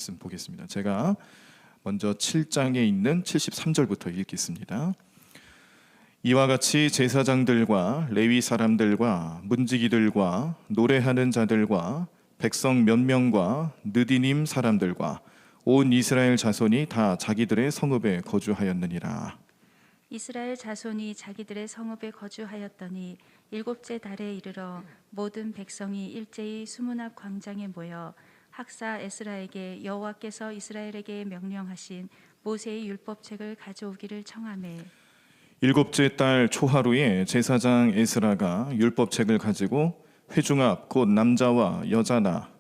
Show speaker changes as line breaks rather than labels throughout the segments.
말씀 보겠습니다. 제가 먼저 7장에 있는 73절부터 읽겠습니다. 이와 같이 제사장들과 레위 사람들과 문지기들과 노래하는 자들과 백성 몇 명과 느디님 사람들과 온 이스라엘 자손이 다 자기들의 성읍에 거주하였느니라.
이스라엘 자손이 자기들의 성읍에 거주하였더니 일곱째 달에 이르러 모든 백성이 일제히 수문 앞 광장에 모여 학사 에스라에게 여호와께서 이스라엘에게 명령하신 모세의 율법책을 가져오기를 청하매
일곱째 달 초하루에 제사장 에스라가 율법책을 가지고 회중 앞 곧 남자와 여자나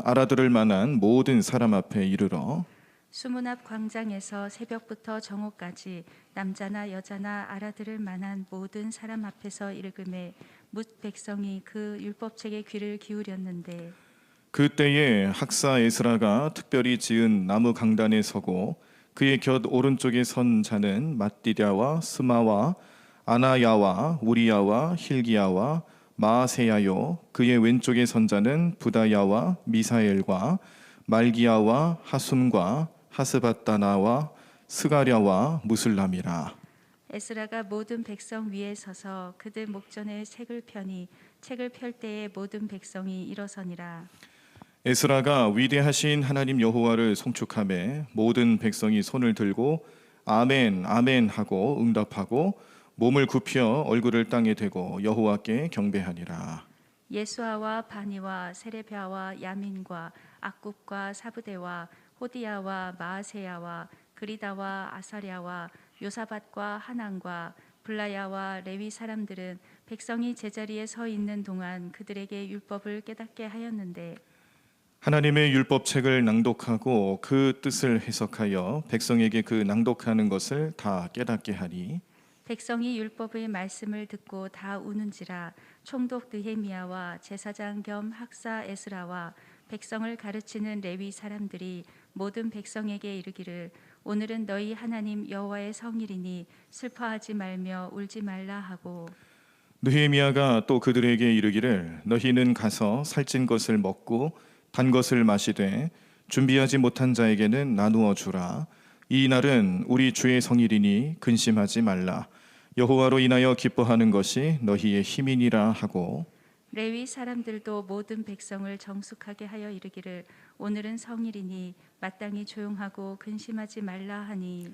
알아들을 만한 모든 사람 앞에 이르러
수문 앞 광장에서 새벽부터 정오까지 남자나 여자나 알아들을 만한 모든 사람 앞에서 읽음에 뭇 백성이 그 율법책에 귀를 기울였는데
그때에 학사 에스라가 특별히 지은 나무 강단에 서고 그의 곁 오른쪽에 선 자는 mat디랴와 스마와 아나야와 우리야와 hil기야와 마아세야요 그의 왼쪽에 선 자는 부다야와 미사엘과 말기야와 하숨과 하스바다나와 스가랴와 무술람이라.
에스라가 모든 백성 위에 서서 그들 목전에 책을 펴니 책을 펼 때에 모든 백성이 일어서니라.
에스라가 위대하신 하나님 여호와를 송축하매 모든 백성이 손을 들고 아멘 아멘 하고 응답하고 몸을 굽혀 얼굴을 땅에 대고 여호와께 경배하니라.
예수아와 바니와 세레비아와 야민과 악굽과 사부대와 호디야와 마아세야와 그리다와 아사랴와 요사밧과 하난과 블라야와 레위 사람들은 백성이 제자리에 서 있는 동안 그들에게 율법을 깨닫게 하였는데
하나님의 율법책을 낭독하고 그 뜻을 해석하여 백성에게 그 낭독하는 것을 다 깨닫게 하니
백성이 율법의 말씀을 듣고 다 우는지라 총독 느헤미야와 제사장 겸 학사 에스라와 백성을 가르치는 레위 사람들이 모든 백성에게 이르기를 오늘은 너희 하나님 여호와의 성일이니 슬퍼하지 말며 울지 말라 하고
느헤미야가 또 그들에게 이르기를 너희는 가서 살찐 것을 먹고 단 것을 마시되 준비하지 못한 자에게는 나누어 주라. 이 날은 우리 주의 성일이니 근심하지 말라. 여호와로 인하여 기뻐하는 것이 너희의 힘이니라 하고
레위 사람들도 모든 백성을 정숙하게 하여 이르기를 오늘은 성일이니 마땅히 조용하고 근심하지 말라 하니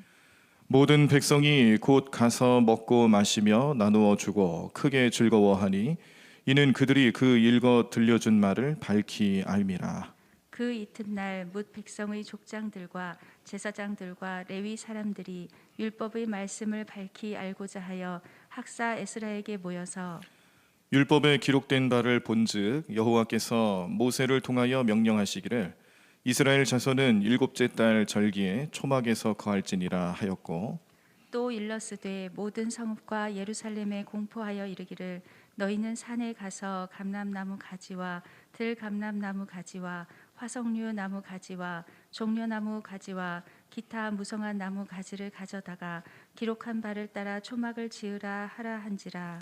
모든 백성이 곧 가서 먹고 마시며 나누어 주고 크게 즐거워하니 이는 그들이 그 읽어 들려준 말을 밝히 알미라.
그 이튿날 뭇 백성의 족장들과 제사장들과 레위 사람들이 율법의 말씀을 밝히 알고자 하여 학사 에스라에게 모여서
율법에 기록된 바를 본즉 여호와께서 모세를 통하여 명령하시기를 이스라엘 자손은 일곱째 달 절기에 초막에서 거할지니라 하였고
또 일러스되 모든 성읍과 예루살렘에 공포하여 이르기를 너희는 산에 가서 감람나무 가지와 들감람나무 가지와 화석류 나무 가지와 종려나무 가지와 기타 무성한 나무 가지를 가져다가 기록한 바를 따라 초막을 지으라 하라 한지라.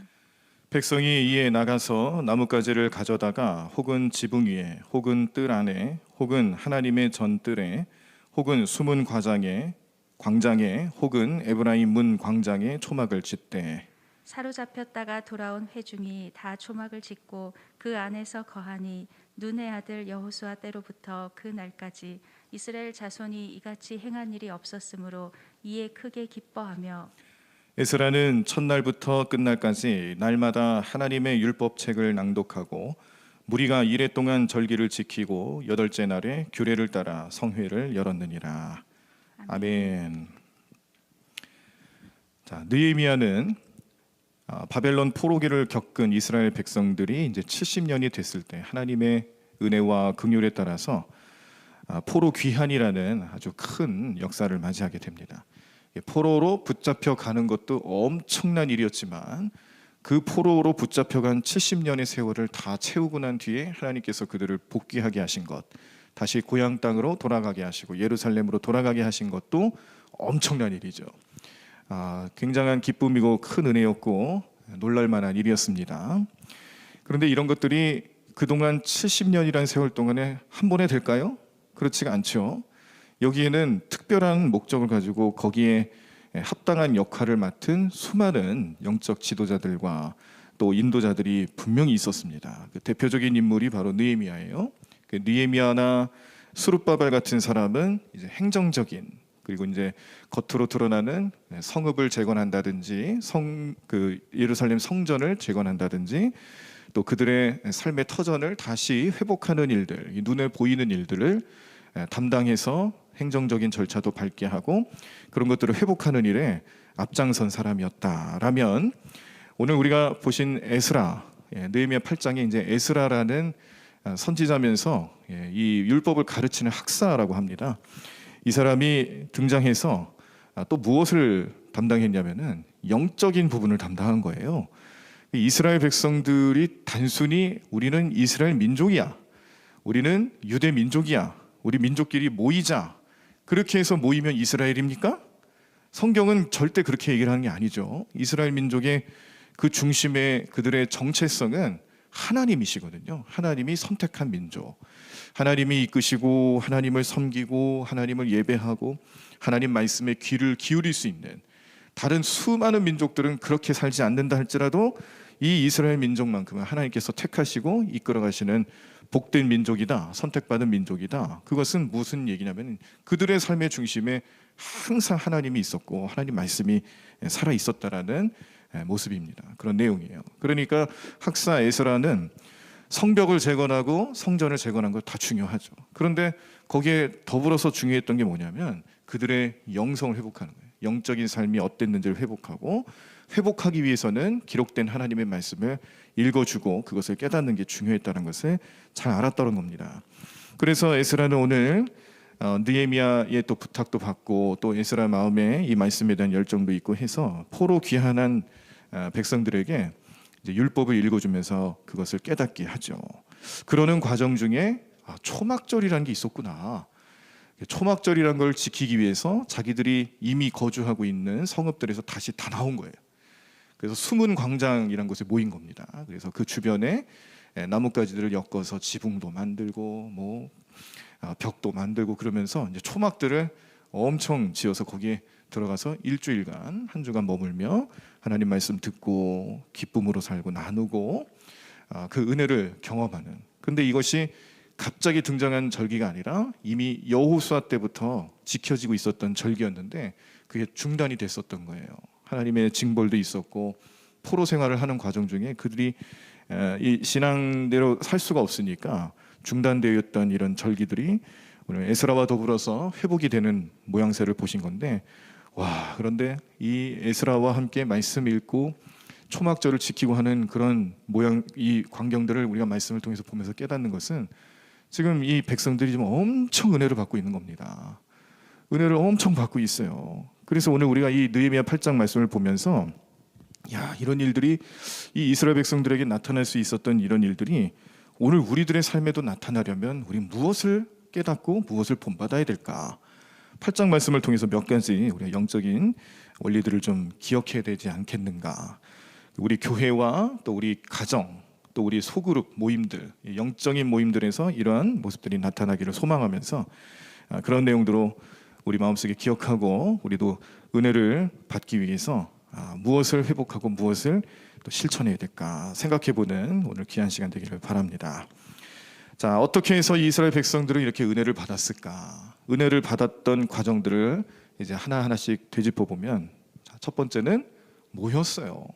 백성이 이에 나가서 나뭇가지를 가져다가 혹은 지붕 위에 혹은 뜰 안에 혹은 하나님의 전뜰에 혹은 수문 광장에 혹은 에브라임 문 광장에 초막을 짓되
사로잡혔다가 돌아온 회중이 다 초막을 짓고 그 안에서 거하니 눈의 아들 여호수아 때로부터 그 날까지 이스라엘 자손이 이같이 행한 일이 없었으므로 이에 크게 기뻐하며
에스라는 첫날부터 끝날까지 날마다 하나님의 율법책을 낭독하고 무리가 이레 동안 절기를 지키고 여덟째 날에 규례를 따라 성회를 열었느니라. 아멘. 자, 느헤미야는 바벨론 포로기를 겪은 이스라엘 백성들이 이제 70년이 됐을 때 하나님의 은혜와 긍휼에 따라서 포로 귀환이라는 아주 큰 역사를 맞이하게 됩니다. 포로로 붙잡혀 가는 것도 엄청난 일이었지만 그 포로로 붙잡혀간 70년의 세월을 다 채우고 난 뒤에 하나님께서 그들을 복귀하게 하신 것, 다시 고향 땅으로 돌아가게 하시고 예루살렘으로 돌아가게 하신 것도 엄청난 일이죠. 굉장한 기쁨이고 큰 은혜였고 놀랄만한 일이었습니다. 그런데 이런 것들이 그동안 70년이라는 세월 동안에 한 번에 될까요? 그렇지가 않죠. 여기에는 특별한 목적을 가지고 거기에 합당한 역할을 맡은 수많은 영적 지도자들과 또 인도자들이 분명히 있었습니다. 그 대표적인 인물이 바로 느헤미야예요. 그 느헤미야나 스룹바벨 같은 사람은 이제 행정적인, 그리고 이제 겉으로 드러나는 성읍을 재건한다든지 그 예루살렘 성전을 재건한다든지 또 그들의 삶의 터전을 다시 회복하는 일들, 이 눈에 보이는 일들을 담당해서 행정적인 절차도 밟게 하고 그런 것들을 회복하는 일에 앞장선 사람이었다라면, 오늘 우리가 보신 에스라, 느헤미야 8장에 이제 에스라라는 선지자면서 이 율법을 가르치는 학사라고 합니다. 이 사람이 등장해서 또 무엇을 담당했냐면은 영적인 부분을 담당한 거예요. 이스라엘 백성들이 단순히 우리는 이스라엘 민족이야, 우리는 유대 민족이야, 우리 민족끼리 모이자, 그렇게 해서 모이면 이스라엘입니까? 성경은 절대 그렇게 얘기를 하는 게 아니죠. 이스라엘 민족의 그 중심의 그들의 정체성은 하나님이시거든요. 하나님이 선택한 민족, 하나님이 이끄시고 하나님을 섬기고 하나님을 예배하고 하나님 말씀에 귀를 기울일 수 있는, 다른 수많은 민족들은 그렇게 살지 않는다 할지라도 이 이스라엘 민족만큼은 하나님께서 택하시고 이끌어 가시는 복된 민족이다, 선택받은 민족이다. 그것은 무슨 얘기냐면 그들의 삶의 중심에 항상 하나님이 있었고 하나님 말씀이 살아 있었다라는 모습입니다. 그런 내용이에요. 그러니까 학사 에스라는 성벽을 재건하고 성전을 재건한 것 다 중요하죠. 그런데 거기에 더불어서 중요했던 게 뭐냐면 그들의 영성을 회복하는 거예요. 영적인 삶이 어땠는지를 회복하고, 회복하기 위해서는 기록된 하나님의 말씀을 읽어주고 그것을 깨닫는 게 중요했다는 것을 잘 알았다는 겁니다. 그래서 에스라는 오늘 느헤미야의 또 부탁도 받고 또 에스라 마음에 이 말씀에 대한 열정도 있고 해서 포로 귀환한 백성들에게 이제 율법을 읽어주면서 그것을 깨닫게 하죠. 그러는 과정 중에 초막절이라는 게 있었구나. 초막절이라는 걸 지키기 위해서 자기들이 이미 거주하고 있는 성읍들에서 다시 다 나온 거예요. 그래서 숨은 광장이라는 곳에 모인 겁니다. 그래서 그 주변에 나뭇가지들을 엮어서 지붕도 만들고 뭐 벽도 만들고 그러면서 이제 초막들을 엄청 지어서 거기에 들어가서 일주일간 한 주간 머물며 하나님 말씀 듣고 기쁨으로 살고 나누고 그 은혜를 경험하는. 근데 이것이 갑자기 등장한 절기가 아니라 이미 여호수아 때부터 지켜지고 있었던 절기였는데 그게 중단이 됐었던 거예요. 하나님의 징벌도 있었고 포로 생활을 하는 과정 중에 그들이 이 신앙대로 살 수가 없으니까 중단되어 있던 이런 절기들이 오늘 에스라와 더불어서 회복이 되는 모양새를 보신 건데, 와, 그런데 이 에스라와 함께 말씀 읽고 초막절을 지키고 하는 그런 모양, 이 광경들을 우리가 말씀을 통해서 보면서 깨닫는 것은 지금 이 백성들이 지금 엄청 은혜를 받고 있는 겁니다. 은혜를 엄청 받고 있어요. 그래서 오늘 우리가 이 느헤미야 8장 말씀을 보면서 이런 일들이 이 이스라엘 백성들에게 나타날 수 있었던 이런 일들이 오늘 우리들의 삶에도 나타나려면 우리 무엇을 깨닫고 무엇을 본받아야 될까? 8장 말씀을 통해서 몇 가지 우리가 영적인 원리들을 좀 기억해야 되지 않겠는가? 우리 교회와 또 우리 가정, 또 우리 소그룹 모임들, 영적인 모임들에서 이러한 모습들이 나타나기를 소망하면서 그런 내용들로 우리 마음속에 기억하고 우리도 은혜를 받기 위해서 무엇을 회복하고 무엇을 또 실천해야 될까 생각해보는 오늘 귀한 시간 되기를 바랍니다. 자, 어떻게 해서 이스라엘 백성들은 이렇게 은혜를 받았을까? 은혜를 받았던 과정들을 이제 하나하나씩 되짚어 보면, 첫 번째는 모였어요.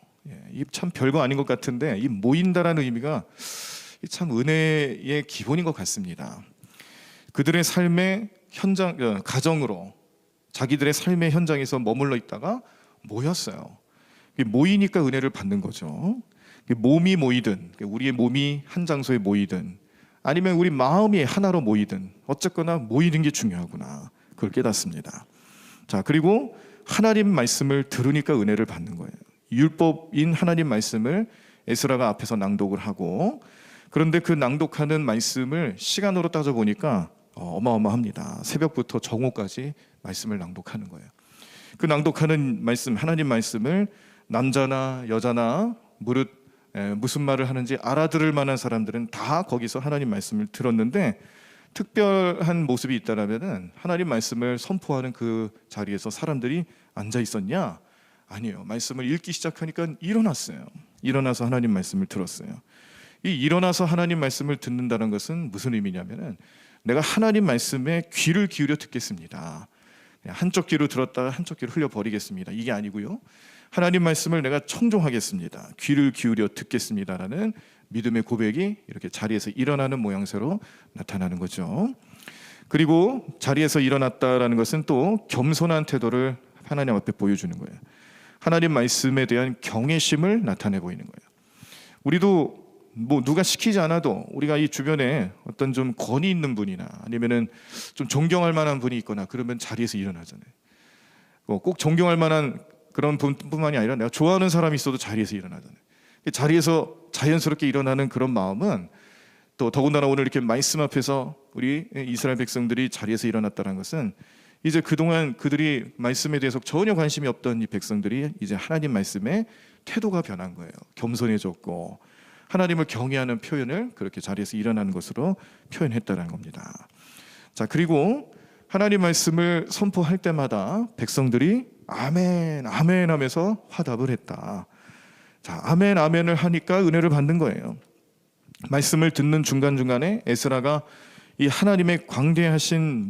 이 참 별거 아닌 것 같은데 이 모인다라는 의미가 참 은혜의 기본인 것 같습니다. 그들의 삶의 현장, 가정으로 자기들의 삶의 현장에서 머물러 있다가 모였어요. 모이니까 은혜를 받는 거죠. 몸이 모이든 우리의 몸이 한 장소에 모이든 아니면 우리 마음이 하나로 모이든 어쨌거나 모이는 게 중요하구나, 그걸 깨닫습니다. 자, 그리고 하나님 말씀을 들으니까 은혜를 받는 거예요. 율법인 하나님 말씀을 에스라가 앞에서 낭독을 하고, 그런데 그 낭독하는 말씀을 시간으로 따져보니까 어마어마합니다. 새벽부터 정오까지 말씀을 낭독하는 거예요. 그 낭독하는 말씀, 하나님 말씀을 남자나 여자나 무릇 무슨 말을 하는지 알아들을 만한 사람들은 다 거기서 하나님 말씀을 들었는데, 특별한 모습이 있다라면은 하나님 말씀을 선포하는 그 자리에서 사람들이 앉아 있었냐? 아니에요. 말씀을 읽기 시작하니까 일어났어요. 일어나서 하나님 말씀을 들었어요. 이 일어나서 하나님 말씀을 듣는다는 것은 무슨 의미냐면은 내가 하나님 말씀에 귀를 기울여 듣겠습니다. 한쪽 귀로 들었다가 한쪽 귀로 흘려버리겠습니다. 이게 아니고요. 하나님 말씀을 내가 청종하겠습니다. 귀를 기울여 듣겠습니다라는 믿음의 고백이 이렇게 자리에서 일어나는 모양새로 나타나는 거죠. 그리고 자리에서 일어났다라는 것은 또 겸손한 태도를 하나님 앞에 보여주는 거예요. 하나님 말씀에 대한 경외심을 나타내 보이는 거예요. 우리도 뭐 누가 시키지 않아도 우리가 이 주변에 어떤 좀 권위 있는 분이나 아니면은 좀 존경할 만한 분이 있거나 그러면 자리에서 일어나잖아요. 꼭 존경할 만한 그런 분뿐만이 아니라 내가 좋아하는 사람이 있어도 자리에서 일어나잖아요. 자리에서 자연스럽게 일어나는 그런 마음은 또 더군다나 오늘 이렇게 말씀 앞에서 우리 이스라엘 백성들이 자리에서 일어났다는 것은 이제 그동안 그들이 말씀에 대해서 전혀 관심이 없던 이 백성들이 이제 하나님 말씀에 태도가 변한 거예요. 겸손해졌고 하나님을 경외하는 표현을 그렇게 자리에서 일어나는 것으로 표현했다는 겁니다. 자, 그리고 하나님 말씀을 선포할 때마다 백성들이 아멘, 아멘 하면서 화답을 했다. 자, 아멘, 아멘을 하니까 은혜를 받는 거예요. 말씀을 듣는 중간중간에 에스라가 이 하나님의 광대하신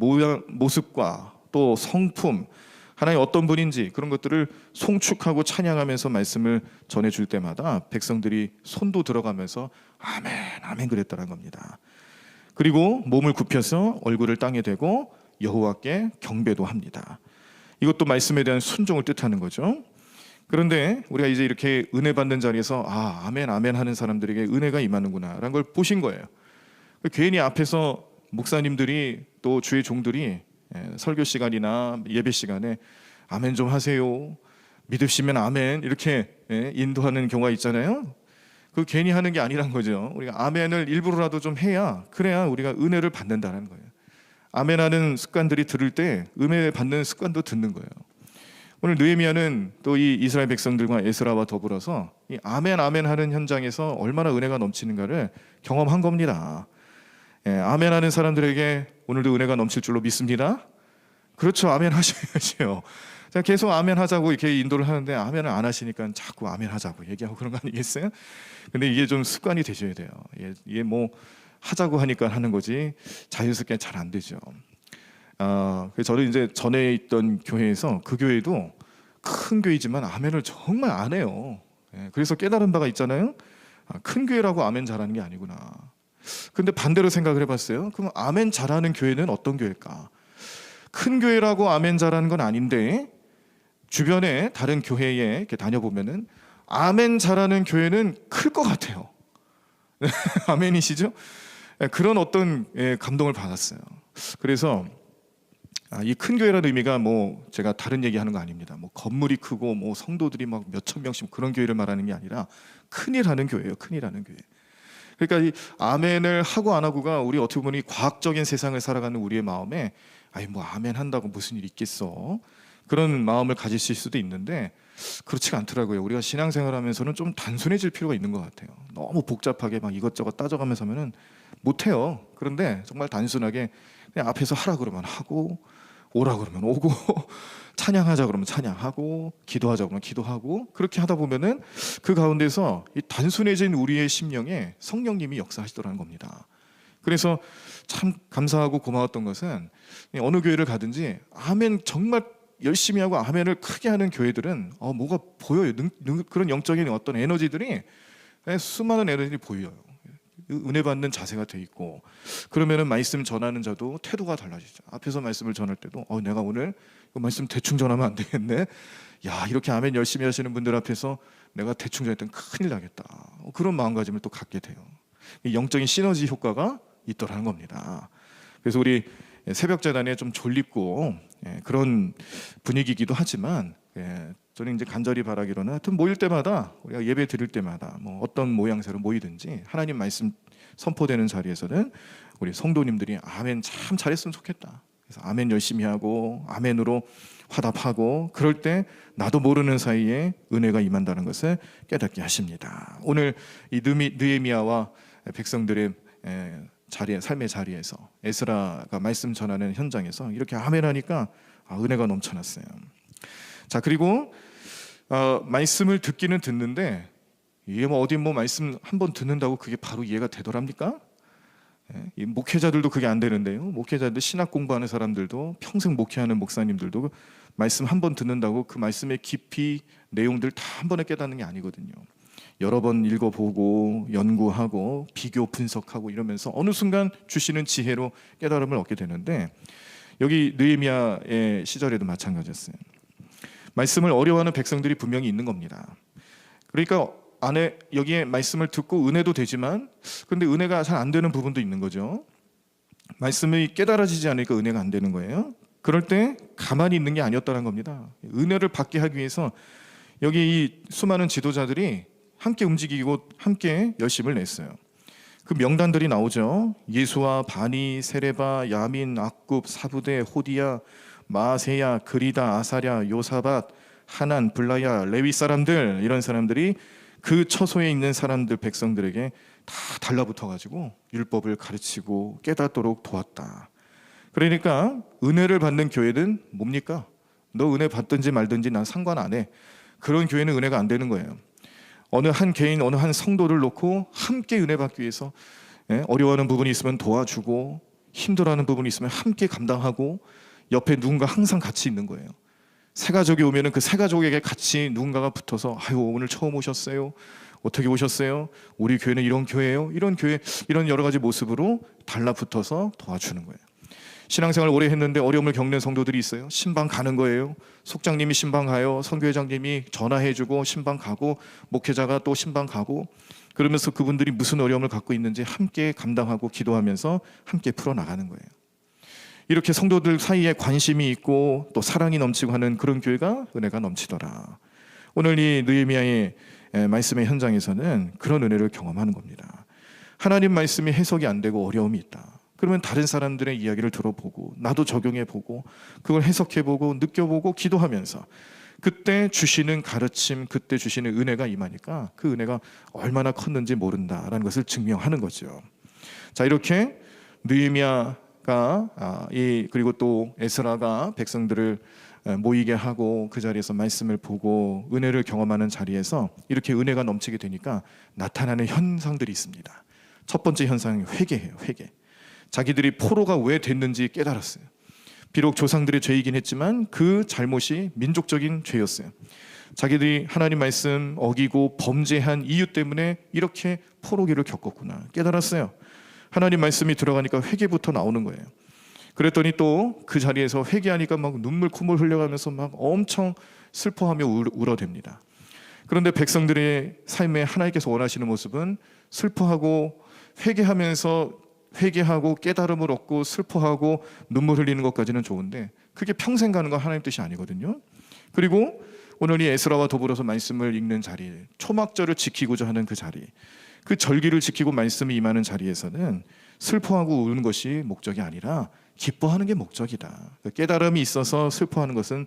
모습과 또 성품, 하나님 어떤 분인지 그런 것들을 송축하고 찬양하면서 말씀을 전해줄 때마다 백성들이 손도 들어가면서 아멘, 아멘 그랬다는 겁니다. 그리고 몸을 굽혀서 얼굴을 땅에 대고 여호와께 경배도 합니다. 이것도 말씀에 대한 순종을 뜻하는 거죠. 그런데 우리가 이제 이렇게 은혜 받는 자리에서 아멘, 아멘 하는 사람들에게 은혜가 임하는구나라는 걸 보신 거예요. 괜히 앞에서 목사님들이 또 주의 종들이 설교 시간이나 예배 시간에 아멘 좀 하세요. 믿으시면 아멘 이렇게 인도하는 경우가 있잖아요. 그 괜히 하는 게 아니란 거죠. 우리가 아멘을 일부러라도 좀 해야 그래야 우리가 은혜를 받는다는 거예요. 아멘하는 습관들이 들을 때 은혜 받는 습관도 듣는 거예요. 오늘 느헤미야는 또 이 이스라엘 백성들과 에스라와 더불어서 이 아멘 아멘 하는 현장에서 얼마나 은혜가 넘치는가를 경험한 겁니다. 아멘하는 사람들에게 오늘도 은혜가 넘칠 줄로 믿습니다. 그렇죠. 아멘 하셔야죠. 계속 아멘 하자고 이렇게 인도를 하는데 아멘을 안 하시니까 자꾸 아멘 하자고 얘기하고 그런 거 아니겠어요? 근데 이게 좀 습관이 되셔야 돼요. 이게 뭐 하자고 하니까 하는 거지 자연스럽게 잘 안 되죠. 그래서 저는 이제 전에 있던 교회에서 그 교회도 큰 교회지만 아멘을 정말 안 해요. 그래서 깨달은 바가 있잖아요. 큰 교회라고 아멘 잘하는 게 아니구나. 근데 반대로 생각을 해봤어요. 그럼 아멘 잘하는 교회는 어떤 교회일까? 큰 교회라고 아멘 잘하는 건 아닌데 주변에 다른 교회에 이렇게 다녀보면은 아멘 잘하는 교회는 클 것 같아요. 아멘이시죠? 그런 어떤 감동을 받았어요. 그래서 이 큰 교회라는 의미가 뭐 제가 다른 얘기하는 거 아닙니다. 뭐 건물이 크고 뭐 성도들이 막 몇천 명씩 그런 교회를 말하는 게 아니라 큰이라는 교회예요. 큰이라는 교회. 그러니까 이 아멘을 하고 안 하고가 우리 어떻게 보면 이 과학적인 세상을 살아가는 우리의 마음에 아니 뭐 아멘 한다고 무슨 일이 있겠어 그런 마음을 가지실 수도 있는데 그렇지가 않더라고요. 우리가 신앙생활하면서는 좀 단순해질 필요가 있는 것 같아요. 너무 복잡하게 막 이것저것 따져가면서 하면은 못해요. 그런데 정말 단순하게 그냥 앞에서 하라 그러면 하고 오라 그러면 오고 찬양하자 그러면 찬양하고 기도하자 그러면 기도하고 그렇게 하다 보면은 그 가운데서 이 단순해진 우리의 심령에 성령님이 역사하시더라는 겁니다. 그래서 참 감사하고 고마웠던 것은 어느 교회를 가든지 아멘 정말 열심히 하고 아멘을 크게 하는 교회들은 뭐가 보여요. 그런 영적인 어떤 에너지들이 수많은 에너지들이 보여요. 은혜 받는 자세가 돼 있고 그러면은 말씀 전하는 자도 태도가 달라지죠. 앞에서 말씀을 전할 때도 내가 오늘 이 말씀 대충 전하면 안 되겠네. 야 이렇게 아멘 열심히 하시는 분들 앞에서 내가 대충 전했더니 큰일 나겠다. 그런 마음가짐을 또 갖게 돼요. 영적인 시너지 효과가 있더라는 겁니다. 그래서 우리 새벽 재단에 좀 졸립고 그런 분위기이기도 하지만 저는 이제 간절히 바라기로는 하여튼 모일 때마다 우리가 예배 드릴 때마다 뭐 어떤 모양새로 모이든지 하나님 말씀 선포되는 자리에서는 우리 성도님들이 아멘 참 잘했으면 좋겠다. 그래서 아멘 열심히 하고 아멘으로 화답하고 그럴 때 나도 모르는 사이에 은혜가 임한다는 것을 깨닫게 하십니다. 오늘 이 느헤미야와 백성들의 삶의 자리에서 에스라가 말씀 전하는 현장에서 이렇게 아멘하니까 은혜가 넘쳐났어요. 자, 그리고 말씀을 듣기는 듣는데 이게 어디 말씀 한번 듣는다고 그게 바로 이해가 되더랍니까? 이 목회자들도 그게 안 되는데요. 목회자들 신학 공부하는 사람들도 평생 목회하는 목사님들도 말씀 한번 듣는다고 그 말씀의 깊이 내용들 다 한 번에 깨닫는 게 아니거든요. 여러 번 읽어보고 연구하고 비교 분석하고 이러면서 어느 순간 주시는 지혜로 깨달음을 얻게 되는데 여기 느헤미야의 시절에도 마찬가지였어요. 말씀을 어려워하는 백성들이 분명히 있는 겁니다. 그러니까 여기에 말씀을 듣고 은혜도 되지만 근데 은혜가 잘 안 되는 부분도 있는 거죠. 말씀이 깨달아지지 않으니까 은혜가 안 되는 거예요. 그럴 때 가만히 있는 게 아니었다는 겁니다. 은혜를 받게 하기 위해서 여기 이 수많은 지도자들이 함께 움직이고 함께 열심을 냈어요. 그 명단들이 나오죠. 예수와 바니, 세레바, 야민, 악굽, 사부대, 호디야, 마세야, 그리다, 아사랴, 요사밧, 하난, 블라야, 레위 사람들, 이런 사람들이 그 처소에 있는 사람들 백성들에게 다 달라붙어가지고 율법을 가르치고 깨닫도록 도왔다. 그러니까 은혜를 받는 교회는 뭡니까? 너 은혜 받든지 말든지 난 상관 안 해. 그런 교회는 은혜가 안 되는 거예요. 어느 한 개인, 어느 한 성도를 놓고 함께 은혜 받기 위해서 어려워하는 부분이 있으면 도와주고 힘들어하는 부분이 있으면 함께 감당하고 옆에 누군가 항상 같이 있는 거예요. 새 가족이 오면은 그 새 가족에게 같이 누군가가 붙어서 아유 오늘 처음 오셨어요. 어떻게 오셨어요? 우리 교회는 이런 교회예요. 이런 교회 이런 여러 가지 모습으로 달라붙어서 도와주는 거예요. 신앙생활 오래 했는데 어려움을 겪는 성도들이 있어요. 신방 가는 거예요. 속장님이 신방 가요. 선교회장님이 전화해주고 신방 가고 목회자가 또 신방 가고 그러면서 그분들이 무슨 어려움을 갖고 있는지 함께 감당하고 기도하면서 함께 풀어나가는 거예요. 이렇게 성도들 사이에 관심이 있고 또 사랑이 넘치고 하는 그런 교회가 은혜가 넘치더라. 오늘 이 느헤미야의 말씀의 현장에서는 그런 은혜를 경험하는 겁니다. 하나님 말씀이 해석이 안 되고 어려움이 있다. 그러면 다른 사람들의 이야기를 들어보고 나도 적용해보고 그걸 해석해보고 느껴보고 기도하면서 그때 주시는 가르침, 그때 주시는 은혜가 임하니까 그 은혜가 얼마나 컸는지 모른다라는 것을 증명하는 거죠. 자, 이렇게 느헤미야가 그리고 또 에스라가 백성들을 모이게 하고 그 자리에서 말씀을 보고 은혜를 경험하는 자리에서 이렇게 은혜가 넘치게 되니까 나타나는 현상들이 있습니다. 첫 번째 현상이 회개예요. 회개. 자기들이 포로가 왜 됐는지 깨달았어요. 비록 조상들의 죄이긴 했지만 그 잘못이 민족적인 죄였어요. 자기들이 하나님 말씀 어기고 범죄한 이유 때문에 이렇게 포로기를 겪었구나 깨달았어요. 하나님 말씀이 들어가니까 회개부터 나오는 거예요. 그랬더니 또 그 자리에서 회개하니까 막 눈물 콧물 흘려가면서 막 엄청 슬퍼하며 울어댑니다. 그런데 백성들의 삶에 하나님께서 원하시는 모습은 슬퍼하고 회개하고 깨달음을 얻고 슬퍼하고 눈물 흘리는 것까지는 좋은데 그게 평생 가는 건 하나님 뜻이 아니거든요. 그리고 오늘 이 에스라와 더불어서 말씀을 읽는 자리, 초막절을 지키고자 하는 그 자리, 그 절기를 지키고 말씀이 임하는 자리에서는 슬퍼하고 우는 것이 목적이 아니라 기뻐하는 게 목적이다. 깨달음이 있어서 슬퍼하는 것은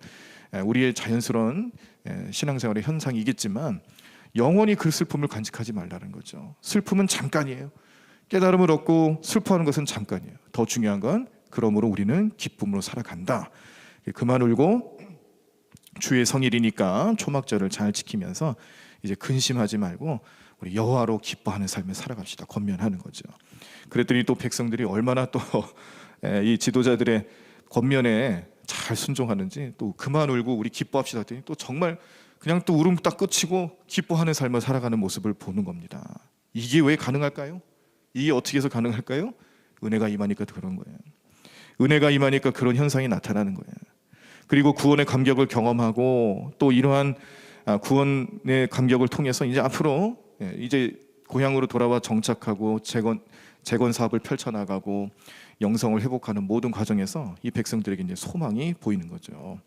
우리의 자연스러운 신앙생활의 현상이겠지만 영원히 그 슬픔을 간직하지 말라는 거죠. 슬픔은 잠깐이에요. 깨달음을 얻고 슬퍼하는 것은 잠깐이에요. 더 중요한 건 그러므로 우리는 기쁨으로 살아간다. 그만 울고 주의 성일이니까 초막절을 잘 지키면서 이제 근심하지 말고 우리 여호와로 기뻐하는 삶을 살아갑시다. 권면하는 거죠. 그랬더니 또 백성들이 얼마나 또 이 지도자들의 권면에 잘 순종하는지 또 그만 울고 우리 기뻐합시다 했더니 또 정말 그냥 또 울음 딱 끝이고 기뻐하는 삶을 살아가는 모습을 보는 겁니다. 이게 왜 가능할까요? 이게 어떻게 해서 가능할까요? 은혜가 임하니까 그런 거예요. 은혜가 임하니까 그런 현상이 나타나는 거예요. 그리고 구원의 감격을 경험하고 또 이러한 구원의 감격을 통해서 이제 앞으로 이제 고향으로 돌아와 정착하고 재건 사업을 펼쳐나가고 영성을 회복하는 모든 과정에서 이 백성들에게 이제 소망이 보이는 거죠.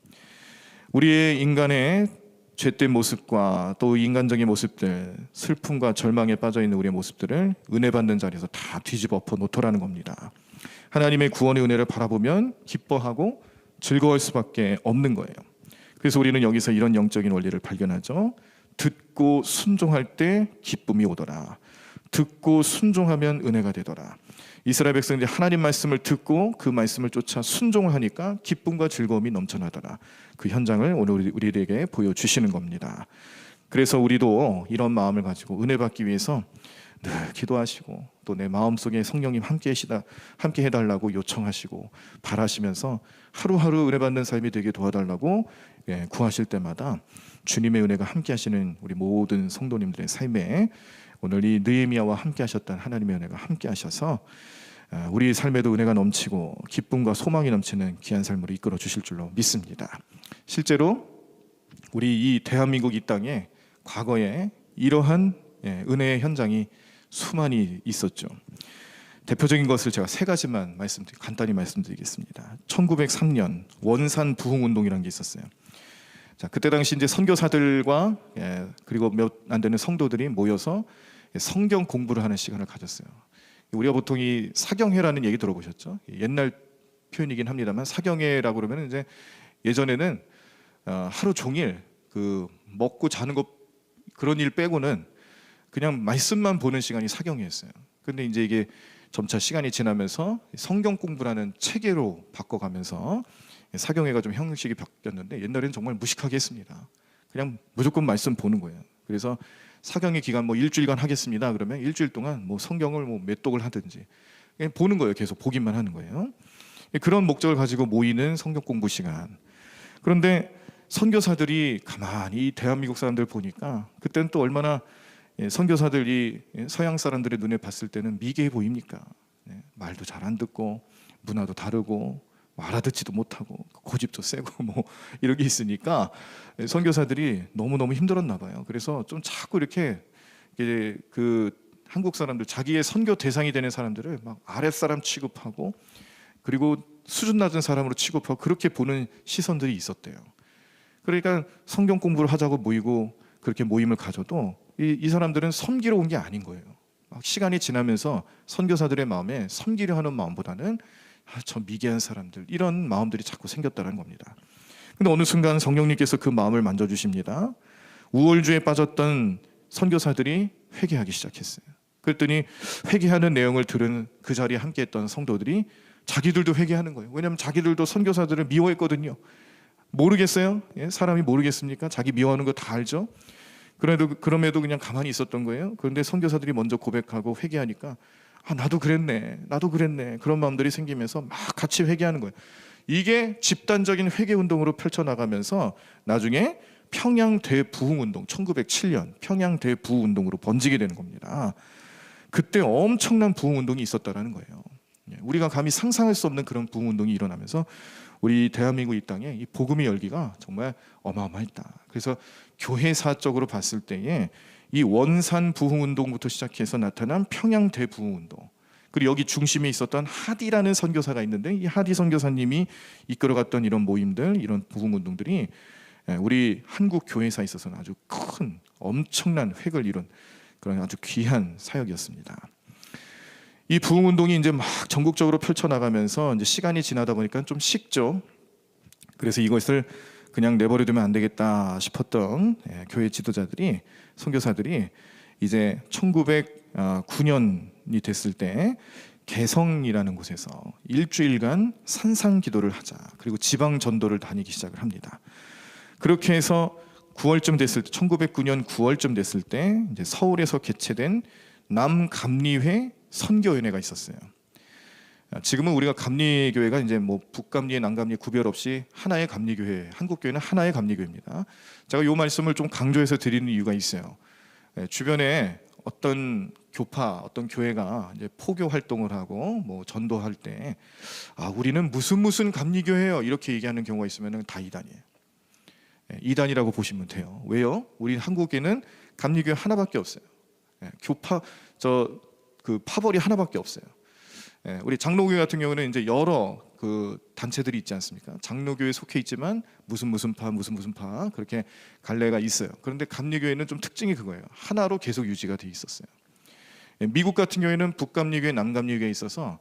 우리의 인간의 죄된 모습과 또 인간적인 모습들, 슬픔과 절망에 빠져 있는 우리의 모습들을 은혜 받는 자리에서 다 뒤집어 엎어 놓더라는 겁니다. 하나님의 구원의 은혜를 바라보면 기뻐하고 즐거울 수밖에 없는 거예요. 그래서 우리는 여기서 이런 영적인 원리를 발견하죠. 듣고 순종할 때 기쁨이 오더라. 듣고 순종하면 은혜가 되더라. 이스라엘 백성들이 하나님 말씀을 듣고 그 말씀을 쫓아 순종을 하니까 기쁨과 즐거움이 넘쳐나더라. 그 현장을 오늘 우리에게 보여주시는 겁니다. 그래서 우리도 이런 마음을 가지고 은혜 받기 위해서 늘 기도하시고 또 내 마음속에 성령님 함께 해달라고 요청하시고 바라시면서 하루하루 은혜 받는 삶이 되게 도와달라고 구하실 때마다 주님의 은혜가 함께 하시는 우리 모든 성도님들의 삶에 오늘 이 느헤미야와 함께 하셨던 하나님의 은혜가 함께 하셔서 우리 삶에도 은혜가 넘치고 기쁨과 소망이 넘치는 귀한 삶으로 이끌어 주실 줄로 믿습니다. 실제로 우리 이 대한민국 이 땅에 과거에 이러한 은혜의 현장이 수많이 있었죠. 대표적인 것을 제가 세 가지만 간단히 말씀드리겠습니다. 1903년 원산 부흥운동이라는 게 있었어요. 자, 그때 당시 이제 선교사들과 그리고 몇 안 되는 성도들이 모여서 성경 공부를 하는 시간을 가졌어요. 우리가 보통 이 사경회라는 얘기 들어보셨죠? 옛날 표현이긴 합니다만 사경회라고 그러면 이제 예전에는 하루 종일 그 먹고 자는 것 그런 일 빼고는 그냥 말씀만 보는 시간이 사경회였어요. 근데 이제 이게 점차 시간이 지나면서 성경 공부라는 체계로 바꿔가면서 사경회가 좀 형식이 바뀌었는데 옛날에는 정말 무식하게 했습니다. 그냥 무조건 말씀 보는 거예요. 그래서 사경회 기간 뭐 일주일간 하겠습니다. 그러면 일주일 동안 뭐 성경을 뭐 몇 독을 하든지 그냥 보는 거예요. 계속 보기만 하는 거예요. 그런 목적을 가지고 모이는 성경 공부 시간. 그런데 선교사들이 가만히 대한민국 사람들 보니까 그때는 또 얼마나 선교사들이 서양 사람들의 눈에 봤을 때는 미개해 보입니까? 말도 잘 안 듣고 문화도 다르고 알아듣지도 못하고 고집도 세고 뭐 이런 게 있으니까 선교사들이 너무너무 힘들었나 봐요. 그래서 좀 자꾸 이렇게 그 한국 사람들 자기의 선교 대상이 되는 사람들을 막 아랫사람 취급하고 그리고 수준 낮은 사람으로 취급하고 그렇게 보는 시선들이 있었대요. 그러니까 성경 공부를 하자고 모이고 그렇게 모임을 가져도 이 사람들은 섬기러 온 게 아닌 거예요. 막 시간이 지나면서 선교사들의 마음에 섬기려 하는 마음보다는 저 미개한 사람들 이런 마음들이 자꾸 생겼다는 겁니다. 근데 어느 순간 성령님께서 그 마음을 만져주십니다. 우월주에 빠졌던 선교사들이 회개하기 시작했어요. 그랬더니 회개하는 내용을 들은 그 자리에 함께했던 성도들이 자기들도 회개하는 거예요. 왜냐하면 자기들도 선교사들을 미워했거든요. 모르겠어요? 사람이 모르겠습니까? 자기 미워하는 거 다 알죠? 그럼에도 그냥 가만히 있었던 거예요. 그런데 선교사들이 먼저 고백하고 회개하니까 나도 그랬네 그런 마음들이 생기면서 막 같이 회개하는 거예요. 이게 집단적인 회개 운동으로 펼쳐나가면서 나중에 평양 대부흥운동 1907년 평양 대부흥운동으로 번지게 되는 겁니다. 그때 엄청난 부흥운동이 있었다는 거예요. 우리가 감히 상상할 수 없는 그런 부흥운동이 일어나면서 우리 대한민국 이 땅에 이 복음의 열기가 정말 어마어마했다. 그래서 교회사적으로 봤을 때에 이 원산 부흥운동부터 시작해서 나타난 평양 대부흥운동, 그리고 여기 중심에 있었던 하디라는 선교사가 있는데 이 하디 선교사님이 이끌어갔던 이런 모임들, 이런 부흥운동들이 우리 한국 교회사에 있어서는 아주 큰 엄청난 획을 이룬 그런 아주 귀한 사역이었습니다. 이 부흥운동이 이제 막 전국적으로 펼쳐나가면서 이제 시간이 지나다 보니까 좀 식죠. 그래서 이것을 그냥 내버려두면 안 되겠다 싶었던 교회 지도자들이, 선교사들이 이제 1909년이 됐을 때 개성이라는 곳에서 일주일간 산상 기도를 하자. 그리고 지방 전도를 다니기 시작을 합니다. 그렇게 해서 9월쯤 됐을 때, 1909년 9월쯤 됐을 때 이제 서울에서 개최된 남감리회 선교연회가 있었어요. 지금은 우리가 감리교회가 이제 뭐 북감리, 남감리 구별 없이 하나의 감리교회, 한국교회는 하나의 감리교회입니다. 제가 이 말씀을 좀 강조해서 드리는 이유가 있어요. 주변에 어떤 교파, 어떤 교회가 이제 포교 활동을 하고 뭐 전도할 때 우리는 무슨 감리교회예요 이렇게 얘기하는 경우가 있으면 다 이단이에요. 이단이라고 보시면 돼요. 왜요? 우리 한국에는 감리교회 하나밖에 없어요. 교파 그 파벌이 하나밖에 없어요. 우리 장로교회 같은 경우는 이제 여러 그 단체들이 있지 않습니까? 장로교회에 속해 있지만 무슨 파 그렇게 갈래가 있어요. 그런데 감리교회는 좀 특징이 그거예요. 하나로 계속 유지가 돼 있었어요. 미국 같은 경우에는 북감리교회, 남감리교회에 있어서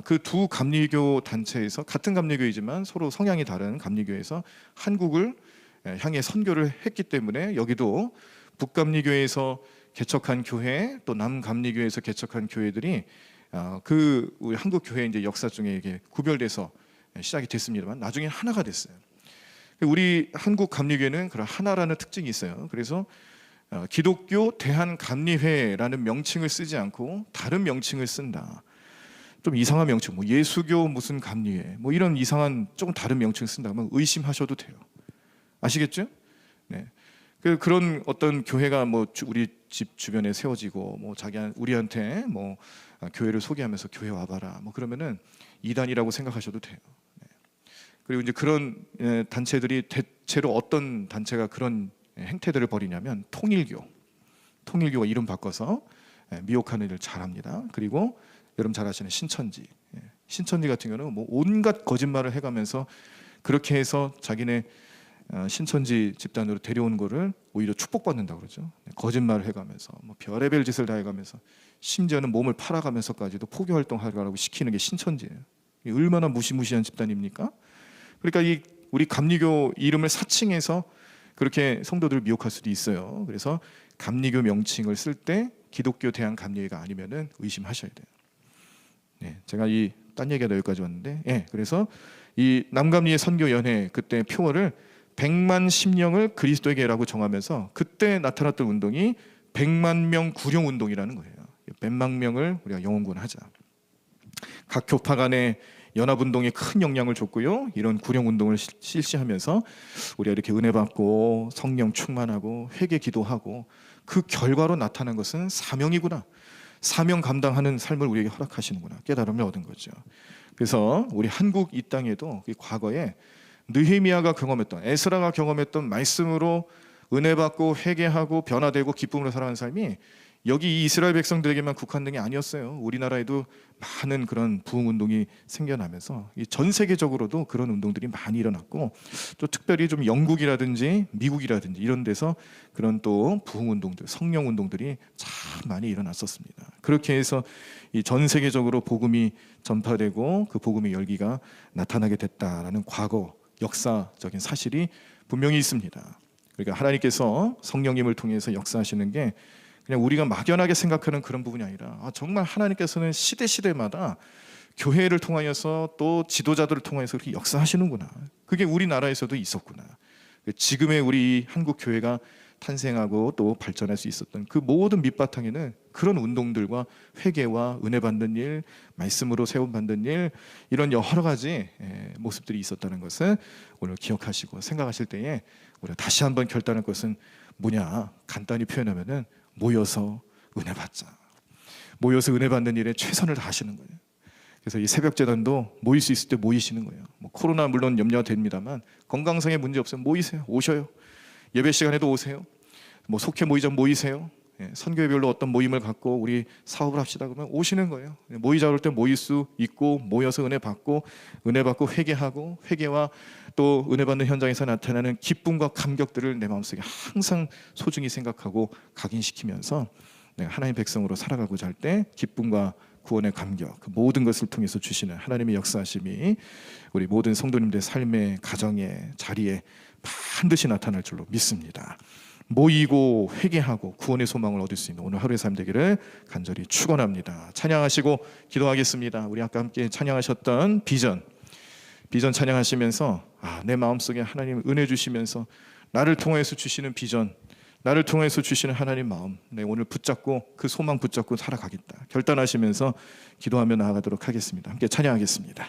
그 두 감리교 단체에서 같은 감리교회지만 서로 성향이 다른 감리교회에서 한국을 향해 선교를 했기 때문에 여기도 북감리교회에서 개척한 교회 또 남감리교회에서 개척한 교회들이 그 우리 한국 교회 이제 역사 중에 이게 구별돼서 시작이 됐습니다만 나중에 하나가 됐어요. 우리 한국 감리교회는 그런 하나라는 특징이 있어요. 그래서 기독교 대한감리회라는 명칭을 쓰지 않고 다른 명칭을 쓴다. 좀 이상한 명칭, 뭐 예수교 무슨 감리회, 뭐 이런 이상한 조금 다른 명칭을 쓴다 그러면 의심하셔도 돼요. 아시겠죠? 네. 그런 어떤 교회가 뭐 우리 집 주변에 세워지고 뭐 우리한테 뭐 교회를 소개하면서 교회 와봐라 뭐 그러면은 이단이라고 생각하셔도 돼요. 네. 그리고 이제 그런 단체들이 대체로 어떤 단체가 그런 행태들을 벌이냐면 통일교가 이름 바꿔서 미혹하는 일을 잘합니다. 그리고 여러분 잘 아시는 신천지 같은 경우는 뭐 온갖 거짓말을 해가면서 그렇게 해서 자기네 신천지 집단으로 데려온 거를 오히려 축복받는다고 그러죠. 거짓말을 해가면서 뭐 별의별 짓을 다 해가면서 심지어는 몸을 팔아가면서까지도 포교 활동하라고 시키는 게 신천지예요. 얼마나 무시무시한 집단입니까? 그러니까 우리 감리교 이름을 사칭해서 그렇게 성도들을 미혹할 수도 있어요. 그래서 감리교 명칭을 쓸 때 기독교 대한감리회가 아니면은 의심하셔야 돼요. 네, 제가 딴 얘기가 여기까지 왔는데, 그래서 이 남감리회 선교연회 그때 표어를 100만 심령을 그리스도에게라고 정하면서 그때 나타났던 운동이 100만 명 구령 운동이라는 거예요. 100만 명을 우리가 영혼구원하자. 각 교파 간의 연합운동에 큰 영향을 줬고요. 이런 구령운동을 실시하면서 우리가 이렇게 은혜 받고 성령 충만하고 회개 기도하고 그 결과로 나타난 것은 사명이구나. 사명 감당하는 삶을 우리에게 허락하시는구나. 깨달음을 얻은 거죠. 그래서 우리 한국 이 땅에도 과거에 느헤미야가 경험했던, 에스라가 경험했던 말씀으로 은혜 받고 회개하고 변화되고 기쁨으로 살아가는 삶이 여기 이 이스라엘 백성들에게만 국한된 게 아니었어요. 우리나라에도 많은 그런 부흥운동이 생겨나면서 전 세계적으로도 그런 운동들이 많이 일어났고 또 특별히 좀 영국이라든지 미국이라든지 이런 데서 그런 또 부흥운동들, 성령운동들이 참 많이 일어났었습니다. 그렇게 해서 이 전 세계적으로 복음이 전파되고 그 복음의 열기가 나타나게 됐다라는 과거 역사적인 사실이 분명히 있습니다. 그러니까 하나님께서 성령님을 통해서 역사하시는 게 그냥 우리가 막연하게 생각하는 그런 부분이 아니라 정말 하나님께서는 시대마다 교회를 통하여서 또 지도자들을 통해서 그렇게 역사하시는구나. 그게 우리나라에서도 있었구나. 지금의 우리 한국 교회가 탄생하고 또 발전할 수 있었던 그 모든 밑바탕에는 그런 운동들과 회개와 은혜 받는 일, 말씀으로 세움 받는 일, 이런 여러 가지 모습들이 있었다는 것을 오늘 기억하시고 생각하실 때에 우리가 다시 한번 결단할 것은 뭐냐? 간단히 표현하면은 모여서 은혜 받자. 모여서 은혜 받는 일에 최선을 다하시는 거예요. 그래서 이 새벽 제단도 모일 수 있을 때 모이시는 거예요. 뭐 코로나 물론 염려가 됩니다만 건강상의 문제 없으면 모이세요. 오셔요. 예배 시간에도 오세요. 뭐 속회 모이자 모이세요. 선교회별로 어떤 모임을 갖고 우리 사업을 합시다 그러면 오시는 거예요. 모이자 그럴 때 모일 수 있고 모여서 은혜 받고 회개하고 회개와 또 은혜 받는 현장에서 나타나는 기쁨과 감격들을 내 마음속에 항상 소중히 생각하고 각인시키면서 내가 하나님의 백성으로 살아가고자 할 때 기쁨과 구원의 감격, 그 모든 것을 통해서 주시는 하나님의 역사하심이 우리 모든 성도님들의 삶의 가정의 자리에 반드시 나타날 줄로 믿습니다. 모이고 회개하고 구원의 소망을 얻을 수 있는 오늘 하루의 삶 되기를 간절히 축원합니다. 찬양하시고 기도하겠습니다. 우리 아까 함께 찬양하셨던 비전 찬양하시면서 내 마음속에 하나님 은혜 주시면서 나를 통해서 주시는 비전, 나를 통해서 주시는 하나님 마음, 오늘 붙잡고 그 소망 붙잡고 살아가겠다 결단하시면서 기도하며 나아가도록 하겠습니다. 함께 찬양하겠습니다.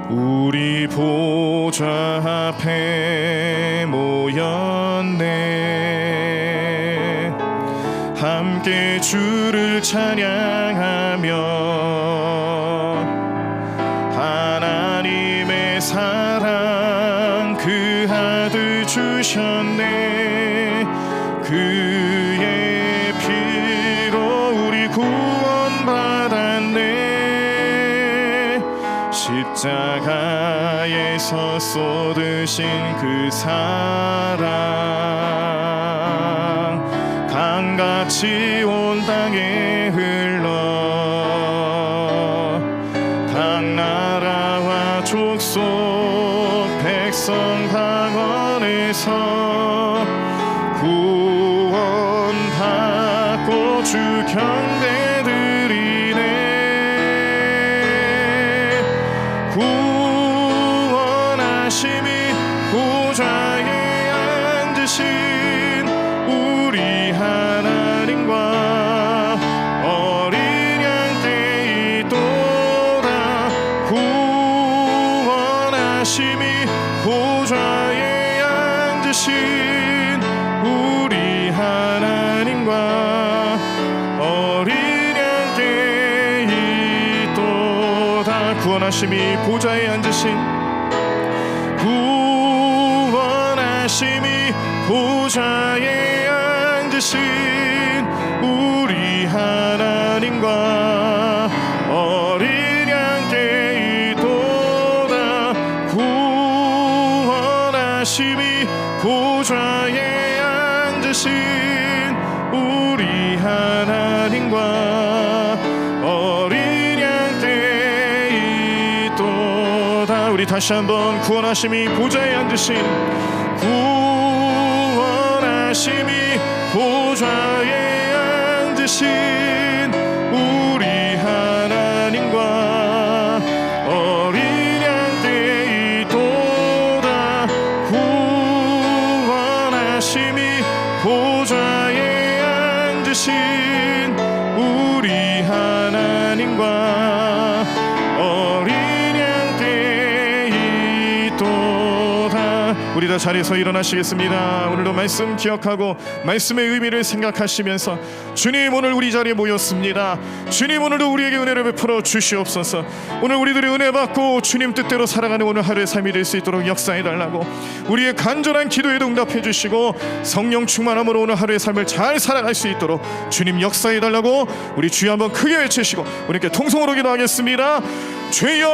우리 보좌 앞에 모였네. 함께 주를 찬양하며 하나님의 사랑 그 아들 주셨네. 그의 피로 우리 구원받았네. 십자가에서 쏟으신 그 사랑 강같이 온 땅에 흘러 각 나라와 족속 백성 방언에서 경배드리네. 구원하심이 보좌에 앉으신 우리 하나님과 어린 양 때이도다. 구원하심이 보좌에 앉으신 우리 하나님과 어린 양 때이도다. 구원하심이 보좌에 앉으신 구원하심이 보좌에 앉으신 우리 하나님과 어린 양 때이도다. 구원하심이 보좌에 앉으신 우리 하나님과 어린 양 때이도다. 우리 다시 한번 구원하심이 보좌에 앉으신 구원하심이 보좌에 앉으신 우리 하나님과 어린 양 때이도다. 구원하심이 보좌에 앉으신 우리 하나님과 어린 양 때이도다. 우리 다 자리에서 일어나시겠습니다. 오늘도 말씀 기억하고 말씀의 의미를 생각하시면서 주님, 오늘 우리 자리에 모였습니다. 주님, 오늘도 우리에게 은혜를 베풀어 주시옵소서. 오늘 우리들이 은혜 받고 주님 뜻대로 살아가는 오늘 하루의 삶이 될 수 있도록 역사해달라고, 우리의 간절한 기도에도 응답해 주시고 성령 충만함으로 오늘 하루의 삶을 잘 살아갈 수 있도록 주님 역사해달라고 우리 주여 한번 크게 외치시고 우리께 통성으로 기도하겠습니다. 주여,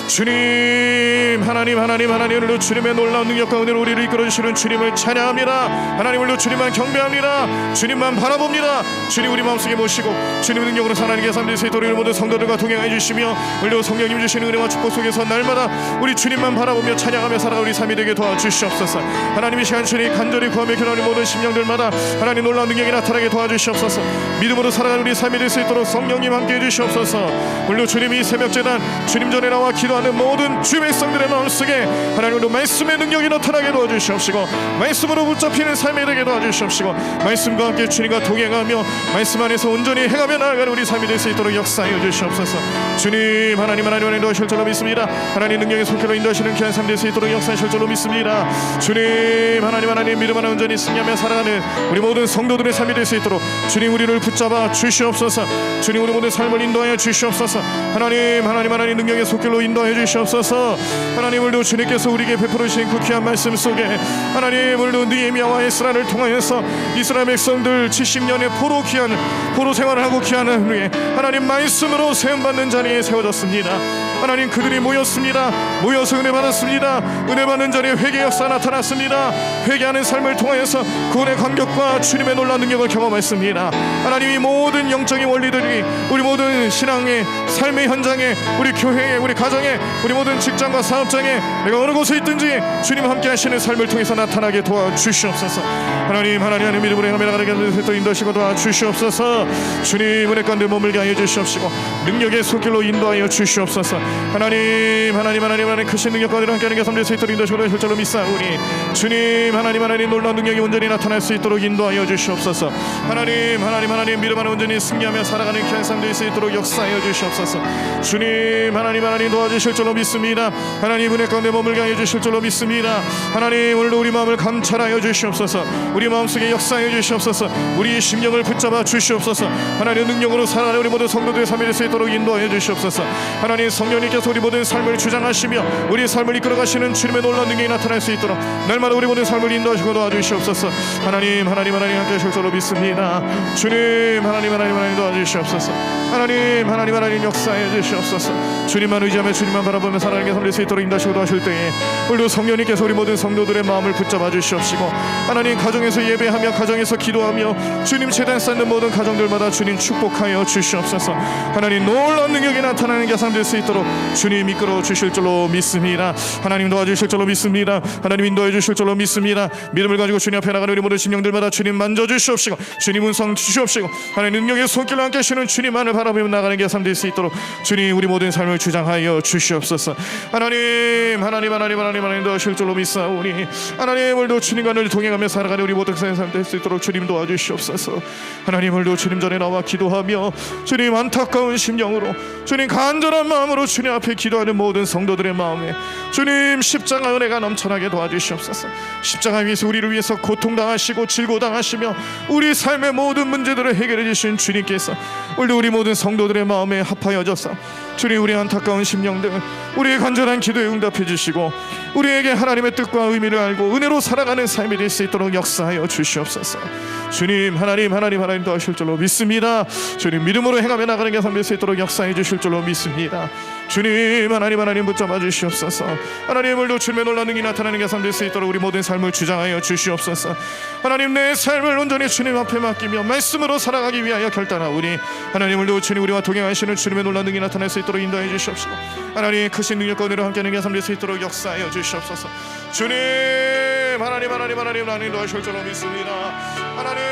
주님, 하나님 오늘도 주님의 놀라운 능력과 은혜로 우리를 이끌어주시는 주님을 찬양합니다. 하나님, 오늘도 주님만 경배합니다. 주님만 바라봅니다. 주님 우리 마음속에 모시고 주님의 능력으로 하나님께 삶될 수 있도록 모든 성도들과 동행해 주시며 오늘도 성령님 주시는 은혜와 축복 속에서 날마다 우리 주님만 바라보며 찬양하며 살아가 우리 삶이 되게 도와주시옵소서. 하나님, 이 시간 주님 간절히 구하며 기도하는 모든 심령들마다 하나님 놀라운 능력이 나타나게 도와주시옵소서. 믿음으로 살아가는 우리 삶이 될 수 있도록 성령님 함께해 주시옵소서. 오늘도 주님이 이 새벽제단 주님 전에 나와 기도하는 모든 주의 백성들의 마음속에 하나님으로 말씀의 능력이 나타나게 도와주시옵시고 말씀으로 붙잡히는 삶이 되게 도와주시옵시고 말씀과 함께 주님과 동행하며 말씀 안에서 온전히 행하며 나아가는 우리 삶이 될 수 있도록 역사하여 주시옵소서. 주님, 하나님 인도하실 줄로 믿습니다. 하나님 능력의 손길로 인도하시는 귀한 삶 될 수 있도록 역사하실 줄로 믿습니다. 주님, 하나님 믿음 안에 온전히 승리하며 살아가는 우리 모든 성도들의 삶이 될 수 있도록 주님 우리를 붙잡아 주시옵소서. 주님 우리 모든 삶을 인도하여 주시옵소서. 하나님 능력의 손길로 인도하여 주시옵소서. 하나님, 오늘도 주님께서 우리에게 베풀어 주신 그 귀한 말씀 속에 하나님, 오늘도 느헤미야와 에스라를 통하여서 이스라엘 백성들 70년의 포로 생활을 하고 귀환한 후에 하나님 말씀으로 세움받는 자리에 세워졌습니다. 하나님, 그들이 모였습니다. 모여서 은혜 받았습니다. 은혜 받는 자리에 회개 역사 나타났습니다. 회개하는 삶을 통하여서 구원의 감격과 주님의 놀라운 능력을 경험했습니다. 하나님, 이 모든 영적인 원리들이 우리 모든 신앙의 삶의 현장에, 우리 교회에, 우리 가정에, 우리 모든 직장과 사업장에 내가 어느 곳에 있든지 주님 함께 하시는 삶을 통해서 나타나게 도와주시옵소서. 하나님 믿음으로 행하며 나가게 또 인도하시고 도와주시옵소서. 주님 은혜 가운데 머물게 하여 주시옵시고 능력의 손길로 인도하여 주시옵소서. 하나님 크신 능력 가운데 함께하는 게 삶될 수 있도록 인도하시고 실제로 믿사오니 주님, 하나님 놀라운 능력이 온전히 나타날 수 있도록 인도하여 주시옵소서. 하나님 믿음 안에 온전히 승리하며 살아가는 귀한 삶 될 수 있도록 역사하여 주시옵소서. 주님, 하나님 도와주실 줄로 믿습니다. 하나님 은혜 가운데 머물게 하여 주실 줄로 믿습니다. 하나님, 오늘도 우리 마음을 감찰하여 주시옵소서. 우리 마음속에 역사하여 주시옵소서. 우리의 심령을 붙잡아 주시옵소서. 하나님 능력으로 살아가는 우리 모든 성도들의 삶이 될 수 있도록 인도하여 주시옵소서. 하나님, 성령님께서 우리 모든 삶을 주장하시며 우리의 삶을 이끌어가시는 주님의 놀라운 능력이 나타날 수 있도록 날마다 우리 모든 삶을 인도하시고 도와주시옵소서. 하나님 함께 하실 줄로 믿습니다. 주님, 하나님 도와주시옵소서. 하나님 역사해 주시옵소서. 주님만 의지하며 주님 주님만 바라보며 살아가는 게 될 수 있도록 인도하시고 도와주실 때에 오늘도 성령님께서 우리 모든 성도들의 마음을 붙잡아 주시옵시고 하나님 가정에서 예배하며 가정에서 기도하며 주님 제단 쌓는 모든 가정들마다 주님 축복하여 주시옵소서. 하나님 놀라운 능력이 나타나는 게 될 수 있도록 주님 이끌어 주실 줄로 믿습니다. 하나님 도와주실 줄로 믿습니다. 하나님 인도해 주실 줄로 믿습니다. 믿음을 가지고 주님 앞에 나가는 우리 모든 심령들마다 주님 만져주시옵시고 주님 운성 주시옵시고 하나님 능력의 손길로 함께 하시는 주님만을 바라보며 나가는 게 될 수 있도록 주님 우리 모든 삶을 주장하여 주시옵소서. 하나님 도와주실 줄로 믿사오니 하나님 오늘도 주님과 늘 동행하며 살아가는 우리 모든 삶 될 수 있도록 주님 도와주시옵소서. 하나님 오늘도 주님 전에 나와 기도하며 주님 안타까운 심령으로 주님 간절한 마음으로 주님 앞에 기도하는 모든 성도들의 마음에 주님 십자가 은혜가 넘쳐나게 도와주시옵소서. 십자가 위에서 우리를 위해서 고통당하시고 질고당하시며 우리 삶의 모든 문제들을 해결해 주신 주님께서 오늘도 우리 모든 성도들의 마음에 합하여져서 주님 우리 안타까운 심령들 우리의 간절한 기도에 응답해 주시고 우리에게 하나님의 뜻과 의미를 알고 은혜로 살아가는 삶이 될 수 있도록 역사하여 주시옵소서. 주님 하나님 도와주실 줄로 믿습니다. 주님 믿음으로 행하며 나가는 게 될 수 있도록 역사해 주실 줄로 믿습니다. 주님 하나님 붙잡아 주시옵소서. 하나님 오늘도 주님의 놀라운 능력이 나타나는 게 될 수 있도록 우리 모든 삶을 주장하여 주시옵소서. 하나님 내 삶을 온전히 주님 앞에 맡기며 말씀으로 살아가기 위하여 결단하오니 하나님 오늘도 주님 우리와 동행하시는 주님의 놀라운 능력이 나타날 수 있도록 인도해 주시옵시고 하나님 크신 능력과 은혜로 함께하는 게 될 수 있도록 역사하여 주시옵소서. 주님 하나님 도와주실 줄로 믿습니다. 하나님